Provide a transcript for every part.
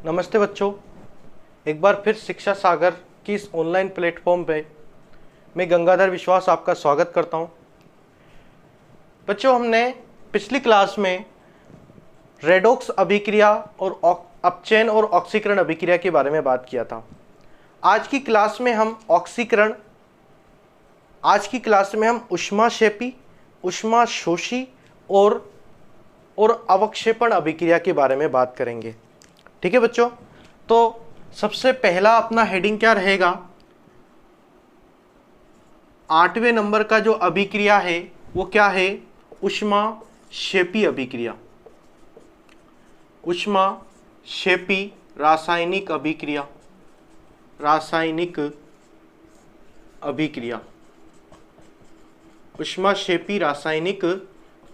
नमस्ते बच्चों, एक बार फिर शिक्षा सागर की इस ऑनलाइन प्लेटफॉर्म पे मैं गंगाधर विश्वास आपका स्वागत करता हूं। बच्चों, हमने पिछली क्लास में रेडॉक्स अभिक्रिया और अपचयन और ऑक्सीकरण अभिक्रिया के बारे में बात किया था। आज की क्लास में हम ऊष्माक्षेपी, ऊष्माशोषी और अवक्षेपण अभिक्रिया के बारे में बात करेंगे। ठीक है बच्चों, तो सबसे पहला अपना हेडिंग क्या रहेगा? 8वें नंबर का जो अभिक्रिया है वो क्या है? ऊष्माक्षेपी अभिक्रिया। ऊष्माक्षेपी रासायनिक अभिक्रिया, ऊष्माक्षेपी रासायनिक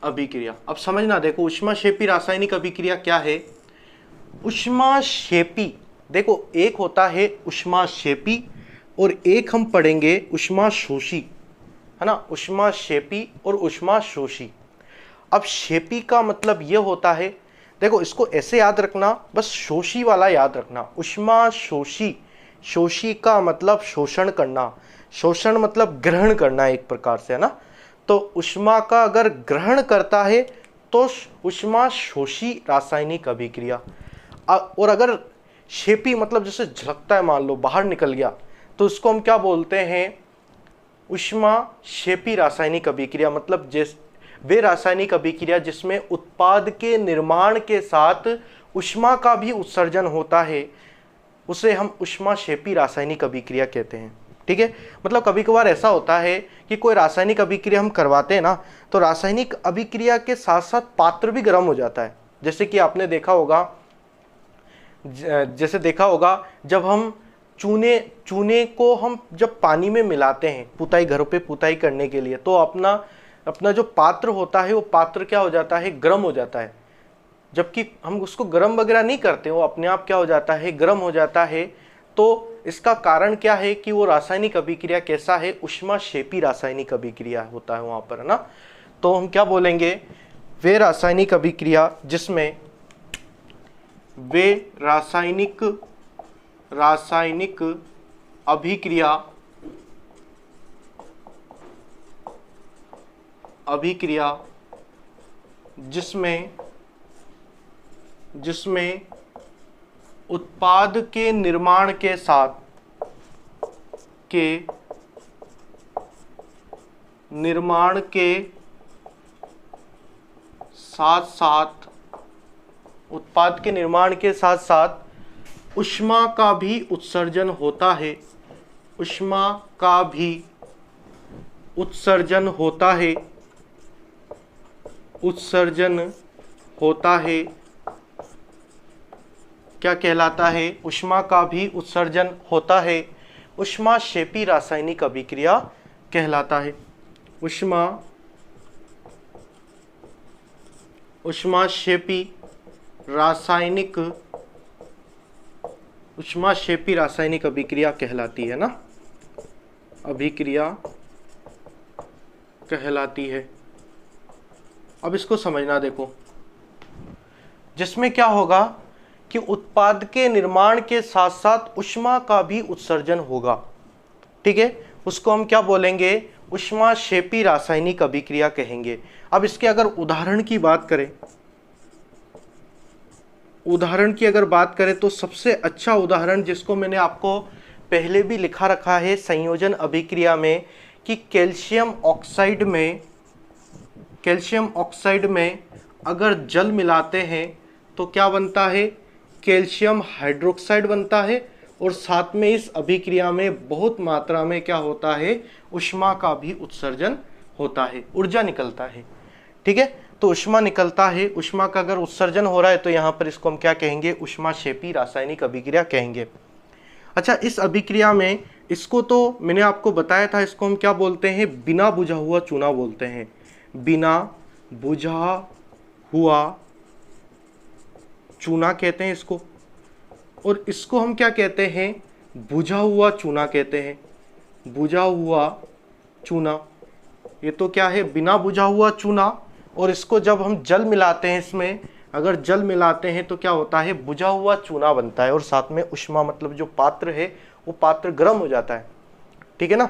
अभिक्रिया। अब समझना, देखो ऊष्माक्षेपी रासायनिक अभिक्रिया क्या है? ऊष्माक्षेपी, देखो एक होता है ऊष्माक्षेपी और एक हम पढ़ेंगे ऊष्माशोषी, है ना। ऊष्माक्षेपी और ऊष्माशोषी। अब क्षेपी का मतलब यह होता है, देखो इसको ऐसे याद रखना, बस शोषी वाला याद रखना। ऊष्माशोषी, शोषी का मतलब शोषण करना, शोषण मतलब ग्रहण करना एक प्रकार से, है ना। तो ऊष्मा का अगर ग्रहण करता है तो ऊष्माशोषी रासायनिक अभिक्रिया। और अगर क्षेपी मतलब जैसे झलकता है, मान लो बाहर निकल गया, तो उसको हम क्या बोलते हैं? ऊष्माक्षेपी रासायनिक अभिक्रिया। मतलब वे रासायनिक अभिक्रिया जिसमें उत्पाद के निर्माण के साथ ऊष्मा का भी उत्सर्जन होता है, उसे हम ऊष्माक्षेपी रासायनिक अभिक्रिया कहते हैं। ठीक है, मतलब कभी कभार ऐसा होता है कि कोई रासायनिक अभिक्रिया हम करवाते हैं ना, तो रासायनिक अभिक्रिया के साथ साथ पात्र भी गर्म हो जाता है। जैसे कि आपने देखा होगा, जब हम चूने को हम जब पानी में मिलाते हैं पुताई, घरों पे पुताई करने के लिए, तो अपना जो पात्र होता है वो पात्र क्या हो जाता है? गर्म हो जाता है। जबकि हम उसको गर्म वगैरह नहीं करते, वो अपने आप क्या हो जाता है? गर्म हो जाता है। तो इसका कारण क्या है कि वो रासायनिक अभिक्रिया कैसा है? ऊष्माक्षेपी रासायनिक अभिक्रिया होता है वहां पर, है ना। तो हम क्या बोलेंगे? वे रासायनिक अभिक्रिया जिसमें वे रासायनिक अभिक्रिया जिसमें उत्पाद के निर्माण के साथ ऊष्मा का भी उत्सर्जन होता है, ऊष्मा का भी उत्सर्जन होता है, क्या कहलाता है? ऊष्मा का भी उत्सर्जन होता है, ऊष्माक्षेपी रासायनिक अभिक्रिया कहलाता है। ऊष्माक्षेपी रासायनिक अभिक्रिया कहलाती है ना, अभिक्रिया कहलाती है। अब इसको समझना, देखो जिसमें क्या होगा कि उत्पाद के निर्माण के साथ साथ ऊष्मा का भी उत्सर्जन होगा। ठीक है, उसको हम क्या बोलेंगे? ऊष्माक्षेपी रासायनिक अभिक्रिया कहेंगे। अब इसके अगर उदाहरण की अगर बात करें तो सबसे अच्छा उदाहरण जिसको मैंने आपको पहले भी लिखा रखा है संयोजन अभिक्रिया में, कि कैल्शियम ऑक्साइड में अगर जल मिलाते हैं तो क्या बनता है? कैल्शियम हाइड्रोक्साइड बनता है। और साथ में इस अभिक्रिया में बहुत मात्रा में क्या होता है? ऊष्मा का भी उत्सर्जन होता है, ऊर्जा निकलता है। ठीक है, तो ऊष्मा निकलता है, ऊष्मा का अगर उत्सर्जन हो रहा है तो यहाँ पर इसको हम क्या कहेंगे? ऊष्माक्षेपी रासायनिक अभिक्रिया कहेंगे। अच्छा, इस अभिक्रिया में इसको तो मैंने आपको बताया था, इसको हम क्या बोलते हैं? बिना बुझा हुआ चूना बोलते हैं, बिना बुझा हुआ चूना कहते हैं इसको। और इसको हम क्या कहते हैं? बुझा हुआ चूना कहते हैं, बुझा हुआ चूना। ये तो क्या है? बिना बुझा हुआ चूना। और इसको जब हम जल मिलाते हैं इसमें, अगर जल मिलाते हैं तो क्या होता है, बुझा हुआ चूना बनता है और साथ में ऊष्मा मतलब जो पात्र है वो पात्र गर्म हो जाता है, ठीक है ना।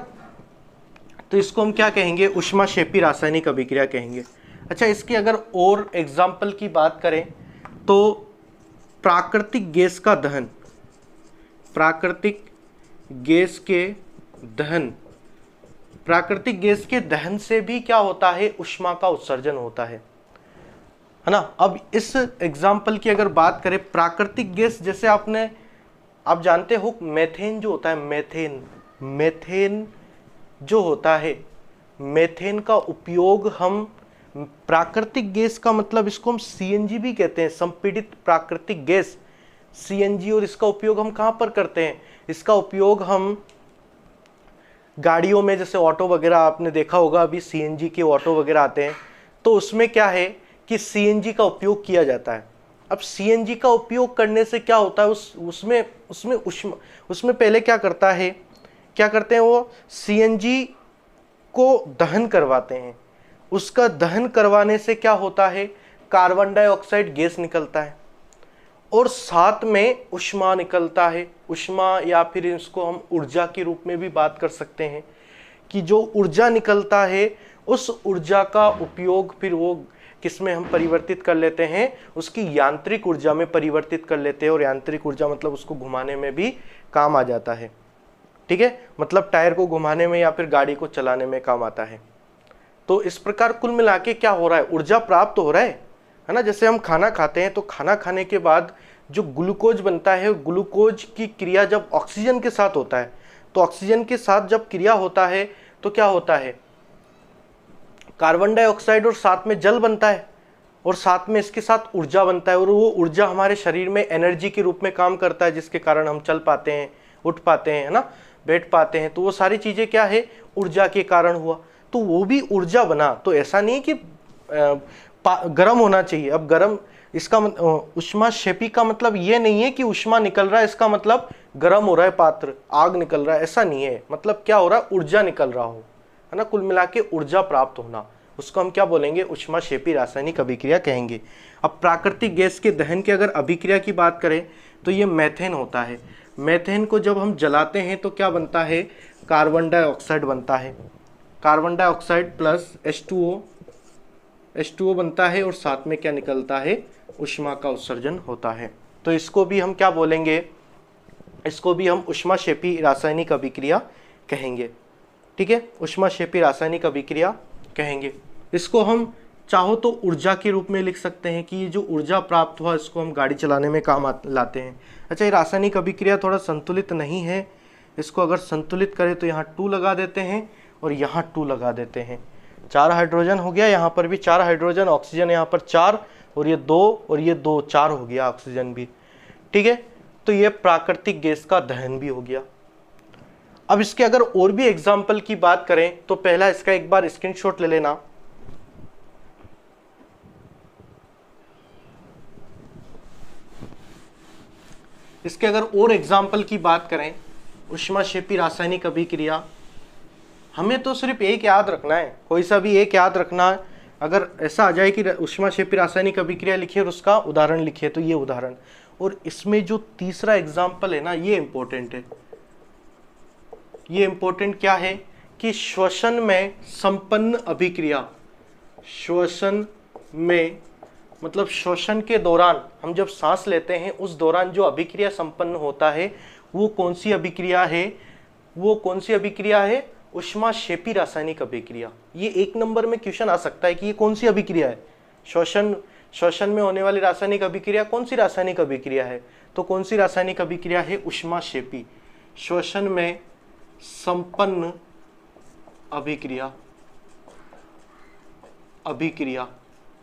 तो इसको हम क्या कहेंगे, ऊष्माक्षेपी रासायनिक अभिक्रिया कहेंगे। अच्छा, इसकी अगर और एग्जाम्पल की बात करें तो प्राकृतिक गैस का दहन, प्राकृतिक गैस के दहन, प्राकृतिक गैस के दहन से भी क्या होता है, ऊष्मा का उत्सर्जन होता है ना। अब इस एग्जाम्पल की अगर बात करें, प्राकृतिक गैस जैसे आप जानते हो मेथेन जो होता है, मेथेन जो होता है, मेथेन का उपयोग हम प्राकृतिक गैस का मतलब इसको हम सीएनजी भी कहते हैं, संपीड़ित प्राकृतिक गैस सीएनजी। और इसका उपयोग हम कहाँ पर करते हैं, इसका उपयोग हम गाड़ियों में, जैसे ऑटो वगैरह आपने देखा होगा, अभी सीएनजी के ऑटो वगैरह आते हैं, तो उसमें क्या है कि सीएनजी का उपयोग किया जाता है। अब सीएनजी का उपयोग करने से क्या होता है, उसमें पहले क्या करते हैं वो सीएनजी को दहन करवाते हैं। उसका दहन करवाने से क्या होता है, कार्बन डाइऑक्साइड गैस निकलता है और साथ में ऊष्मा निकलता है। ऊष्मा या फिर इसको हम ऊर्जा के रूप में भी बात कर सकते हैं कि जो ऊर्जा निकलता है उस ऊर्जा का उपयोग फिर वो किसमें हम परिवर्तित कर लेते हैं, उसकी यांत्रिक ऊर्जा में परिवर्तित कर लेते हैं। और यांत्रिक ऊर्जा मतलब उसको घुमाने में भी काम आ जाता है, ठीक है, मतलब टायर को घुमाने में या फिर गाड़ी को चलाने में काम आता है। तो इस प्रकार कुल मिला के क्या हो रहा है, ऊर्जा प्राप्त हो रहा है ना। जैसे हम खाना खाते हैं तो खाना खाने के बाद जो ग्लूकोज बनता है, ग्लूकोज की क्रिया जब ऑक्सीजन के साथ होता है, तो ऑक्सीजन के साथ जब क्रिया होता है तो क्या होता है, कार्बन डाइऑक्साइड और साथ में जल बनता है और साथ में इसके साथ ऊर्जा बनता है। और वो ऊर्जा हमारे शरीर में एनर्जी के रूप में काम करता है, जिसके कारण हम चल पाते हैं, उठ पाते हैं, है ना, बैठ पाते हैं। तो वो सारी चीज़ें क्या है, ऊर्जा के कारण हुआ। तो वो भी ऊर्जा बना। तो ऐसा नहीं कि गर्म होना चाहिए। अब गर्म, इसका ऊष्माक्षेपी का मतलब ये नहीं है कि ऊष्मा निकल रहा है इसका मतलब गर्म हो रहा है पात्र, आग निकल रहा है, ऐसा नहीं है। मतलब क्या हो रहा है, ऊर्जा निकल रहा हो, है ना, कुल मिला के ऊर्जा प्राप्त होना, उसको हम क्या बोलेंगे, ऊष्माक्षेपी रासायनिक अभिक्रिया कहेंगे। अब प्राकृतिक गैस के दहन की अगर अभिक्रिया की बात करें तो ये मेथेन होता है। मेथेन को जब हम जलाते हैं तो क्या बनता है, कार्बन डाइऑक्साइड बनता है, कार्बन डाइऑक्साइड प्लस H2O बनता है और साथ में क्या निकलता है, ऊष्मा का उत्सर्जन होता है। तो इसको भी हम क्या बोलेंगे, इसको भी हम ऊष्माक्षेपी रासायनिक अभिक्रिया कहेंगे, ठीक है, ऊष्माक्षेपी रासायनिक अभिक्रिया कहेंगे। इसको हम चाहो तो ऊर्जा के रूप में लिख सकते हैं कि ये जो ऊर्जा प्राप्त हुआ इसको हम गाड़ी चलाने में काम लाते हैं। अच्छा, ये रासायनिक अभिक्रिया थोड़ा संतुलित नहीं है, इसको अगर संतुलित करें तो यहाँ 2 लगा देते हैं और यहाँ 2 लगा देते हैं, 4 हाइड्रोजन हो गया, यहाँ पर भी 4 हाइड्रोजन, ऑक्सीजन यहाँ पर 4 और ये 2 और ये 2, 4 हो गया ऑक्सीजन भी, ठीक है। तो ये प्राकृतिक गैस का दहन भी हो गया। अब इसके अगर और भी एग्जाम्पल की बात करें तो पहला इसका एक बार स्क्रीनशॉट ले लेना। इसके अगर और एग्जाम्पल की बात करें, ऊष्माक्षेपी रासायनिक अभिक्रिया, हमें तो सिर्फ एक याद रखना है, कोई सा भी एक याद रखना है। अगर ऐसा आ जाए कि ऊष्माक्षेपी रासायनिक अभिक्रिया लिखिए और उसका उदाहरण लिखिए, तो ये उदाहरण। और इसमें जो तीसरा एग्जाम्पल है ना, ये इंपॉर्टेंट है। ये इंपॉर्टेंट क्या है कि श्वसन में संपन्न अभिक्रिया, श्वसन में मतलब श्वसन के दौरान हम जब सांस लेते हैं उस दौरान जो अभिक्रिया संपन्न होता है वो कौन सी अभिक्रिया है, वो कौन सी अभिक्रिया है, ऊष्माक्षेपी रासायनिक अभिक्रिया। ये 1 नंबर में क्वेश्चन आ सकता है कि ये कौन सी अभिक्रिया है, श्वसन में होने वाली रासायनिक अभिक्रिया कौन सी रासायनिक अभिक्रिया है। तो कौन सी रासायनिक अभिक्रिया है, ऊष्माक्षेपी, श्वसन में संपन्न अभिक्रिया।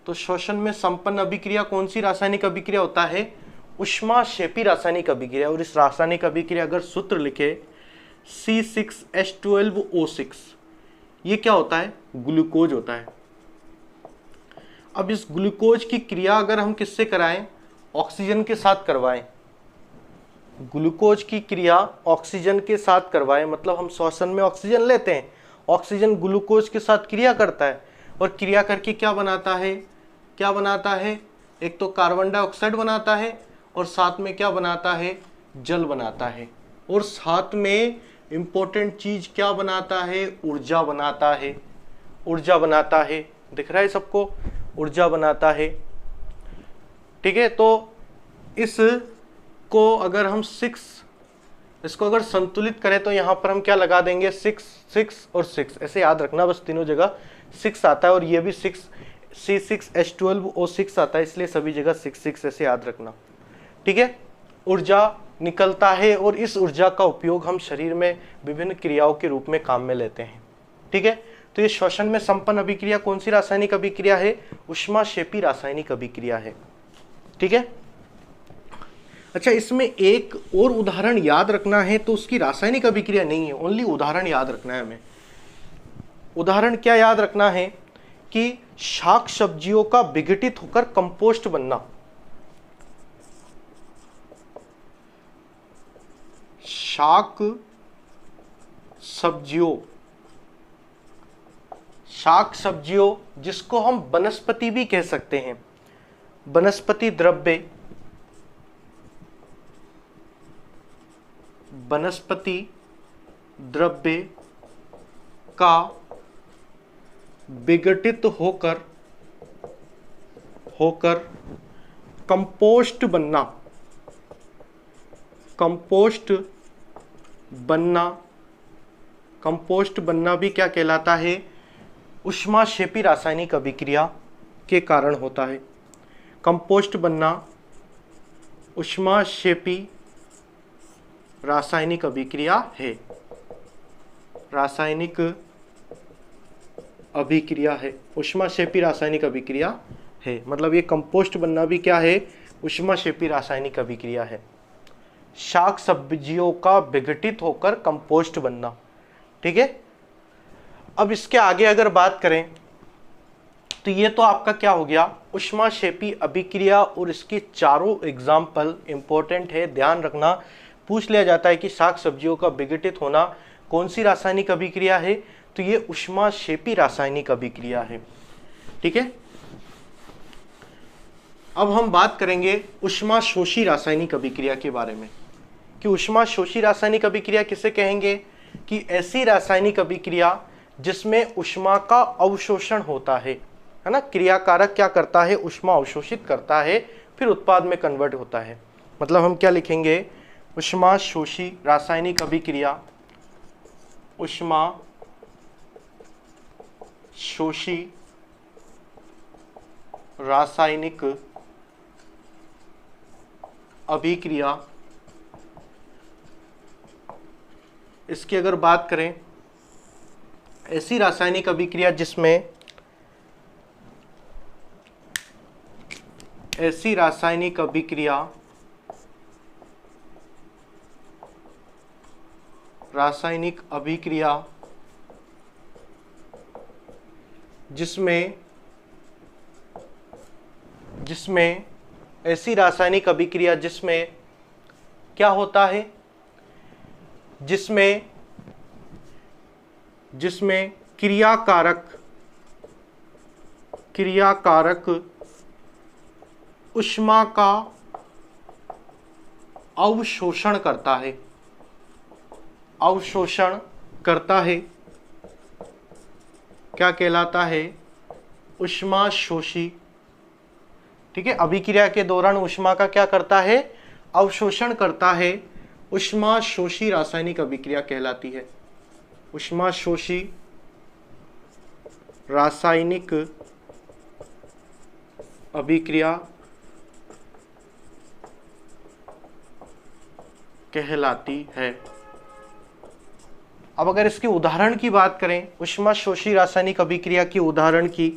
तो श्वसन में संपन्न अभिक्रिया कौन सी रासायनिक अभिक्रिया होता है, ऊष्माक्षेपी रासायनिक अभिक्रिया। और इस रासायनिक अभिक्रिया अगर सूत्र लिखे C6H12O6, ये क्या होता है, ग्लूकोज होता है। अब इस ग्लूकोज की क्रिया अगर हम किससे कराएं, ऑक्सीजन के साथ करवाएं, ग्लूकोज की क्रिया ऑक्सीजन के साथ करवाएं, मतलब हम श्वसन में ऑक्सीजन लेते हैं, ऑक्सीजन ग्लूकोज के साथ क्रिया करता है और क्रिया करके क्या बनाता है, एक तो कार्बन डाइऑक्साइड बनाता है और साथ में क्या बनाता है, जल बनाता है, और साथ में इंपॉर्टेंट चीज क्या बनाता है, ऊर्जा बनाता है। ऊर्जा बनाता है, दिख रहा है सबको, ऊर्जा बनाता है। ठीक है, तो इसको अगर हम इसको अगर संतुलित करें तो यहां पर हम क्या लगा देंगे, 6 6 और 6, ऐसे याद रखना बस, तीनों जगह 6 आता है और ये भी 6 C6H12O6 आता है, इसलिए सभी जगह 6 6 ऐसे याद रखना। ठीक है, ऊर्जा निकलता है और इस ऊर्जा का उपयोग हम शरीर में विभिन्न क्रियाओं के रूप में काम में लेते हैं। ठीक है, तो ये श्वसन में संपन्न अभिक्रिया कौन सी रासायनिक अभिक्रिया है, ऊष्माक्षेपी रासायनिक अभिक्रिया है। ठीक है, अच्छा इसमें एक और उदाहरण याद रखना है, तो उसकी रासायनिक अभिक्रिया नहीं है, ओनली उदाहरण याद रखना है हमें। उदाहरण क्या याद रखना है कि शाक सब्जियों का विघटित होकर कंपोस्ट बनना। शाक सब्जियों जिसको हम वनस्पति भी कह सकते हैं, वनस्पति द्रव्य का विघटित होकर कंपोस्ट बनना भी क्या कहलाता है, ऊष्माक्षेपी रासायनिक अभिक्रिया के कारण होता है। कंपोस्ट बनना ऊष्माक्षेपी रासायनिक अभिक्रिया है, ऊष्माक्षेपी रासायनिक अभिक्रिया है। मतलब ये कंपोस्ट बनना भी क्या है, ऊष्माक्षेपी रासायनिक अभिक्रिया है। शाक सब्जियों का विघटित होकर कंपोस्ट बनना। ठीक है, अब इसके आगे अगर बात करें तो ये तो आपका क्या हो गया, ऊष्माक्षेपी अभिक्रिया, और इसके चारों एग्जाम्पल इंपॉर्टेंट है, ध्यान रखना। पूछ लिया जाता है कि शाक सब्जियों का विघटित होना कौन सी रासायनिक अभिक्रिया है, तो ये ऊष्माक्षेपी रासायनिक अभिक्रिया है। ठीक है, अब हम बात करेंगे ऊष्माशोषी रासायनिक अभिक्रिया के बारे में कि ऊष्माशोषी रासायनिक अभिक्रिया किसे कहेंगे, कि ऐसी रासायनिक अभिक्रिया जिसमें ऊष्मा का अवशोषण होता है ना। क्रियाकारक क्या करता है, ऊष्मा अवशोषित करता है, फिर उत्पाद में कन्वर्ट होता है। मतलब हम क्या लिखेंगे, ऊष्माशोषी रासायनिक अभिक्रिया, ऊष्माशोषी रासायनिक अभिक्रिया। इसकी अगर बात करें, ऐसी रासायनिक अभिक्रिया जिसमें जिसमें क्या होता है, जिसमें क्रियाकारक ऊष्मा का अवशोषण करता है, क्या कहलाता है, ऊष्माशोषी। ठीक है, अभिक्रिया के दौरान ऊष्मा का क्या करता है, अवशोषण करता है, ऊष्माशोषी रासायनिक अभिक्रिया कहलाती है। ऊष्माशोषी रासायनिक अभिक्रिया कहलाती है। अब अगर इसके उदाहरण की बात करें, ऊष्माशोषी रासायनिक अभिक्रिया के उदाहरण की,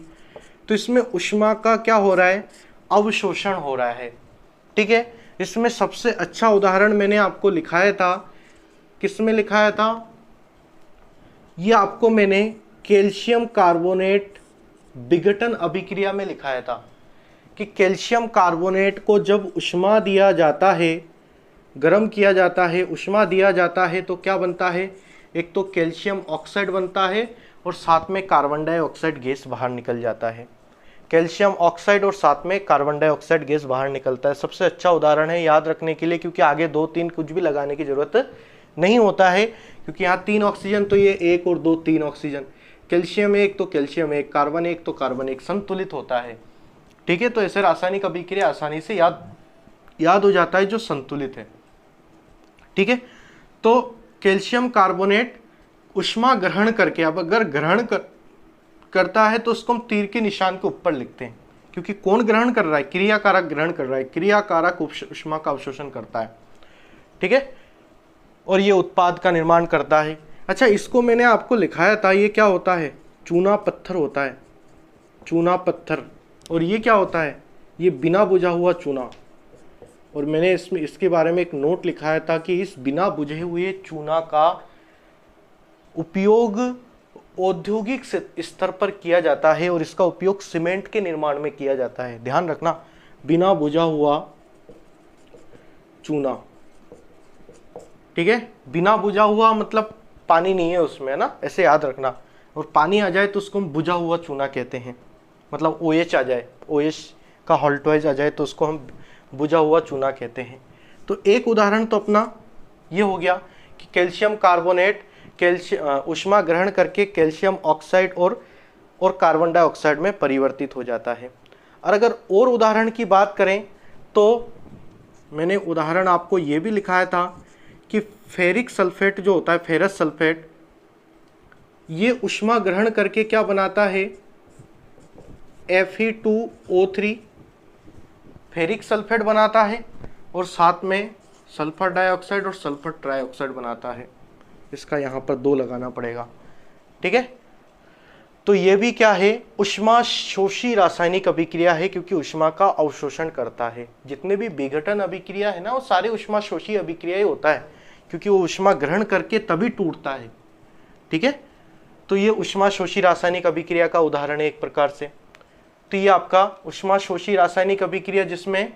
तो इसमें ऊष्मा का क्या हो रहा है, अवशोषण हो रहा है। ठीक है, इसमें सबसे अच्छा उदाहरण मैंने आपको लिखाया था, किसमें लिखाया था, ये आपको मैंने कैल्शियम कार्बोनेट विघटन अभिक्रिया में लिखाया था कि कैल्शियम कार्बोनेट को जब ऊष्मा दिया जाता है, गर्म किया जाता है, ऊष्मा दिया जाता है, तो क्या बनता है, एक तो कैल्शियम ऑक्साइड बनता है और साथ में कार्बन डाइऑक्साइड गैस बाहर निकल जाता है। कैल्शियम ऑक्साइड और साथ में कार्बन डाइऑक्साइड गैस बाहर निकलता है। सबसे अच्छा उदाहरण है याद रखने के लिए, क्योंकि आगे 2 3 कुछ भी लगाने की जरूरत नहीं होता है, क्योंकि यहाँ 3 ऑक्सीजन तो ये 1 और 2 3 ऑक्सीजन, कैल्शियम 1 तो कैल्शियम 1, कार्बन 1 तो कार्बन 1, संतुलित होता है। ठीक है, तो ऐसे रासायनिक अभिक्रिया आसानी से याद हो जाता है जो संतुलित है। ठीक है, तो कैल्शियम कार्बोनेट ऊष्मा ग्रहण करके, अब अगर ग्रहण करता है तो उसको हम तीर के निशान के ऊपर लिखते हैं, क्योंकि कौन ग्रहण कर रहा है, क्रियाकारक ग्रहण कर रहा है, क्रियाकारक ऊष्मा का अवशोषण करता है। ठीक है, और ये उत्पाद का निर्माण करता है। अच्छा, इसको मैंने आपको लिखाया था, ये क्या होता है, चूना पत्थर होता है, चूना पत्थर। और ये क्या होता है, ये बिना बुझा हुआ चूना। और मैंने इसके बारे में एक नोट लिखाया था कि इस बिना बुझे हुए चूना का उपयोग औद्योगिक स्तर पर किया जाता है और इसका उपयोग सीमेंट के निर्माण में किया जाता है। ध्यान रखना, बिना बुझा हुआ चूना। ठीक है, बिना बुझा हुआ मतलब पानी नहीं है उसमें, है ना, ऐसे याद रखना। और पानी आ जाए तो उसको हम बुझा हुआ चूना कहते हैं, मतलब OH आ जाए, OH का हॉल्टवाइज आ जाए तो उसको हम बुझा हुआ चूना कहते हैं। तो एक उदाहरण तो अपना ये हो गया कि कैल्शियम कार्बोनेट ऊष्मा ग्रहण करके कैल्शियम ऑक्साइड और कार्बन डाइऑक्साइड में परिवर्तित हो जाता है। और अगर और उदाहरण की बात करें तो मैंने उदाहरण आपको ये भी लिखाया था कि फेरिक सल्फेट जो होता है, फेरस सल्फेट, ये ऊष्मा ग्रहण करके क्या बनाता है, Fe2O3 फेरिक सल्फेट बनाता है और साथ में सल्फर डाइऑक्साइड और सल्फर ट्राइऑक्साइड बनाता है। इसका यहाँ पर 2 लगाना पड़ेगा। ठीक है, तो ये भी क्या है, ऊष्मा शोषी रासायनिक अभिक्रिया है, क्योंकि ऊष्मा का अवशोषण करता है। जितने भी विघटन अभिक्रिया है ना, वो सारे ऊष्मा शोषी अभिक्रिया ही होता है, क्योंकि वो ऊष्मा ग्रहण करके तभी टूटता है। ठीक है, तो ये ऊष्मा शोषी रासायनिक अभिक्रिया का उदाहरण है एक प्रकार से। तो ये आपका ऊष्मा शोषी रासायनिक अभिक्रिया जिसमें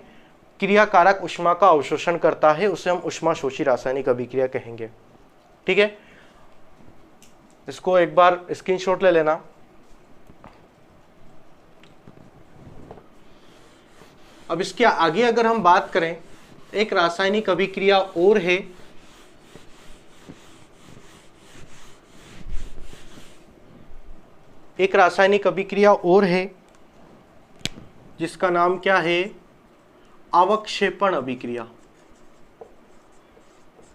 क्रियाकारक ऊष्मा का अवशोषण करता है, उसे हम ऊष्मा शोषी रासायनिक अभिक्रिया कहेंगे। ठीक है, इसको एक बार स्क्रीनशॉट ले लेना। अब इसके आगे अगर हम बात करें, एक रासायनिक अभिक्रिया और है, एक रासायनिक अभिक्रिया और है जिसका नाम क्या है, अवक्षेपण अभिक्रिया।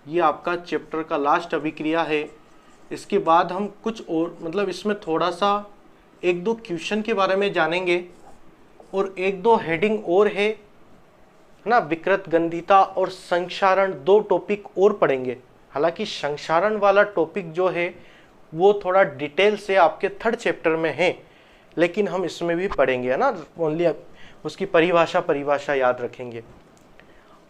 ये आपका चैप्टर का लास्ट अभिक्रिया है। इसके बाद हम कुछ और, मतलब इसमें थोड़ा सा 1-2 क्वेश्चन के बारे में जानेंगे और 1-2 हेडिंग और है ना, विकृत गंधिता और संक्षारण, 2 टॉपिक और पढ़ेंगे। हालांकि संक्षारण वाला टॉपिक जो है वो थोड़ा डिटेल से आपके 3rd चैप्टर में है, लेकिन हम इसमें भी पढ़ेंगे, है ना, ओनली उसकी परिभाषा याद रखेंगे।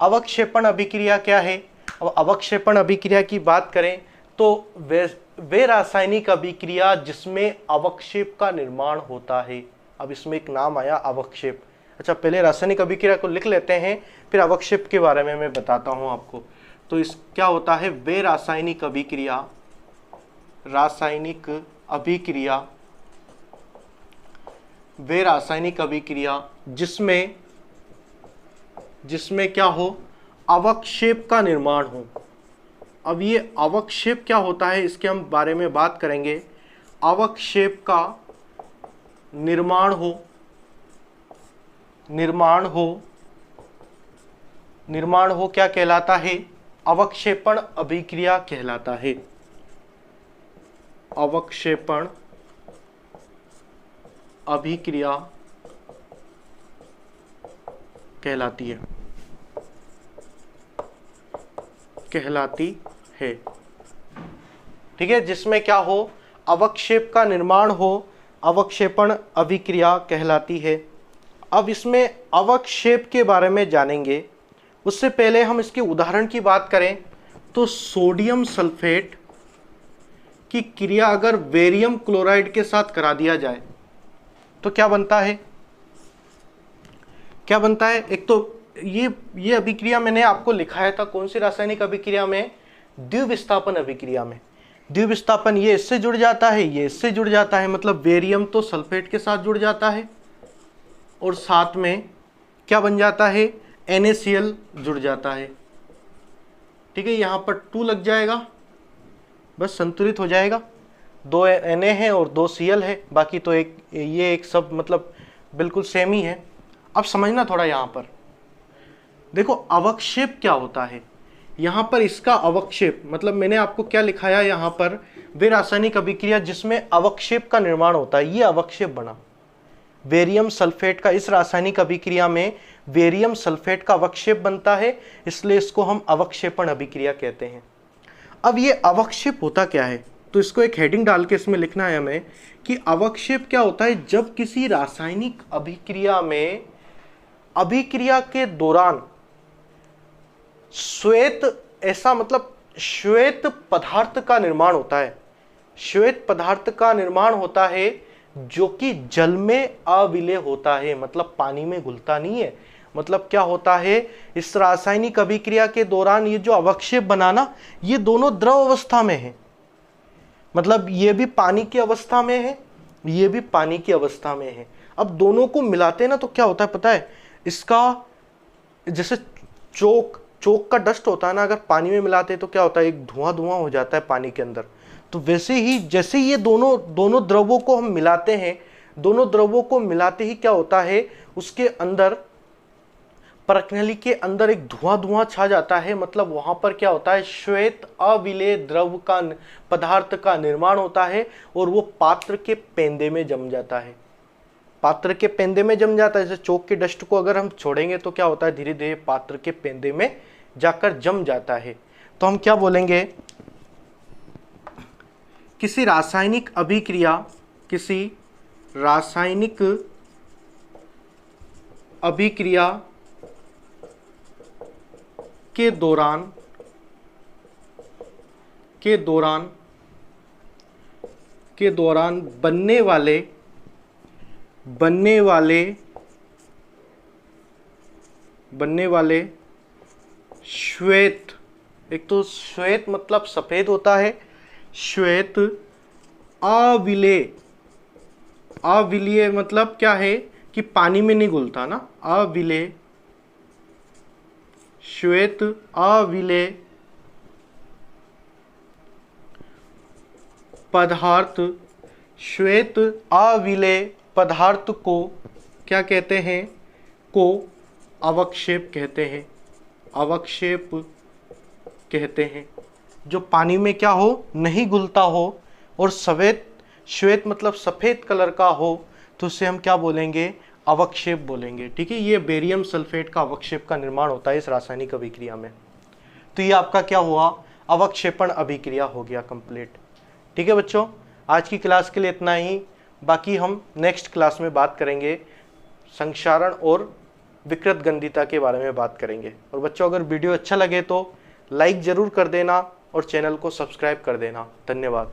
अवक्षेपण अभिक्रिया क्या है? अब अवक्षेपण अभिक्रिया की बात करें तो वे रासायनिक अभिक्रिया जिसमें अवक्षेप का निर्माण होता है। अब इसमें एक नाम आया अवक्षेप। अच्छा, पहले रासायनिक अभिक्रिया को लिख लेते हैं, फिर अवक्षेप के बारे में मैं बताता हूं आपको। तो इस क्या होता है, वे रासायनिक अभिक्रिया जिसमें क्या हो, अवक्षेप का निर्माण हो। अब ये अवक्षेप क्या होता है, इसके हम बारे में बात करेंगे। अवक्षेप का निर्माण हो क्या कहलाता है, अवक्षेपण अभिक्रिया कहलाता है। अवक्षेपण अभिक्रिया कहलाती है। ठीक है, जिसमें क्या हो, अवक्षेप का निर्माण हो, अवक्षेपण अभिक्रिया कहलाती है। अब इसमें अवक्षेप के बारे में जानेंगे, उससे पहले हम इसके उदाहरण की बात करें तो सोडियम सल्फेट की क्रिया अगर बेरियम क्लोराइड के साथ करा दिया जाए तो क्या बनता है, एक तो ये अभिक्रिया मैंने आपको लिखाया था कौन सी रासायनिक अभिक्रिया में, द्विविस्थापन अभिक्रिया में। द्विविस्थापन, ये इससे जुड़ जाता है, ये इससे जुड़ जाता है, मतलब बेरियम तो सल्फेट के साथ जुड़ जाता है, और साथ में क्या बन जाता है, NaCl जुड़ जाता है। ठीक है, यहाँ पर 2 लग जाएगा, बस संतुलित हो जाएगा। 2 Na है और 2 Cl है, बाकी तो एक ये एक सब मतलब बिल्कुल सेम ही है। अब समझना थोड़ा, यहाँ पर देखो अवक्षेप क्या होता है। यहाँ पर इसका अवक्षेप मतलब मैंने आपको क्या लिखाया यहाँ पर, वे रासायनिक अभिक्रिया जिसमें अवक्षेप का निर्माण होता है, ये अवक्षेप बना। बेरियम सल्फेट का, इस रासायनिक अभिक्रिया में बेरियम सल्फेट का अवक्षेप बनता है, इसलिए इसको हम अवक्षेपण अभिक्रिया कहते हैं। अब ये अवक्षेप होता क्या है, तो इसको एक हेडिंग डाल के इसमें लिखना है हमें कि अवक्षेप क्या होता है। जब किसी रासायनिक अभिक्रिया में अभिक्रिया के दौरान श्वेत, ऐसा मतलब श्वेत पदार्थ का निर्माण होता है, श्वेत पदार्थ का निर्माण होता है जो कि जल में अविलेय होता है, मतलब पानी में घुलता नहीं है। मतलब क्या होता है, इस रासायनिक अभिक्रिया के दौरान ये जो अवक्षेप बना ना, ये दोनों द्रव अवस्था में है, मतलब ये भी पानी की अवस्था में है, ये भी पानी की अवस्था में है। अब दोनों को मिलाते हैं ना तो क्या होता है पता है, इसका जैसे चोक का डस्ट होता है ना, अगर पानी में मिलाते हैं तो क्या होता है, एक धुआं हो जाता है पानी के अंदर। तो वैसे ही जैसे ये दोनों द्रवों को हम मिलाते हैं, दोनों द्रवों को मिलाते ही क्या होता है, उसके अंदर परखनली के अंदर एक धुआं छा जाता है। मतलब वहां पर क्या होता है, श्वेत अविलेय द्रव का पदार्थ का निर्माण होता है और वो पात्र के पेंदे में जम जाता है, पात्र के पेंदे में जम जाता है। जैसे चौक के डस्ट को अगर हम छोड़ेंगे तो क्या होता है, धीरे धीरे पात्र के पेंदे में जाकर जम जाता है। तो हम क्या बोलेंगे, किसी रासायनिक अभिक्रिया, किसी रासायनिक अभिक्रिया के दौरान बनने वाले श्वेत, एक तो श्वेत मतलब सफेद होता है, श्वेत अविलेय मतलब क्या है कि पानी में नहीं घुलता ना, अविलेय, श्वेत अविलेय पदार्थ, श्वेत अविलेय पदार्थ को क्या कहते हैं, को अवक्षेप कहते हैं, अवक्षेप कहते हैं। जो पानी में क्या हो, नहीं घुलता हो और श्वेत मतलब सफेद कलर का हो, तो उसे हम क्या बोलेंगे, अवक्षेप बोलेंगे। ठीक है, ये बेरियम सल्फेट का अवक्षेप का निर्माण होता है इस रासायनिक अभिक्रिया में। तो ये आपका क्या हुआ, अवक्षेपण अभिक्रिया हो गया कंप्लीट। ठीक है बच्चों, आज की क्लास के लिए इतना ही, बाकी हम नेक्स्ट क्लास में बात करेंगे संक्षारण और विकृत गंधिता के बारे में बात करेंगे। और बच्चों अगर वीडियो अच्छा लगे तो लाइक ज़रूर कर देना और चैनल को सब्सक्राइब कर देना। धन्यवाद।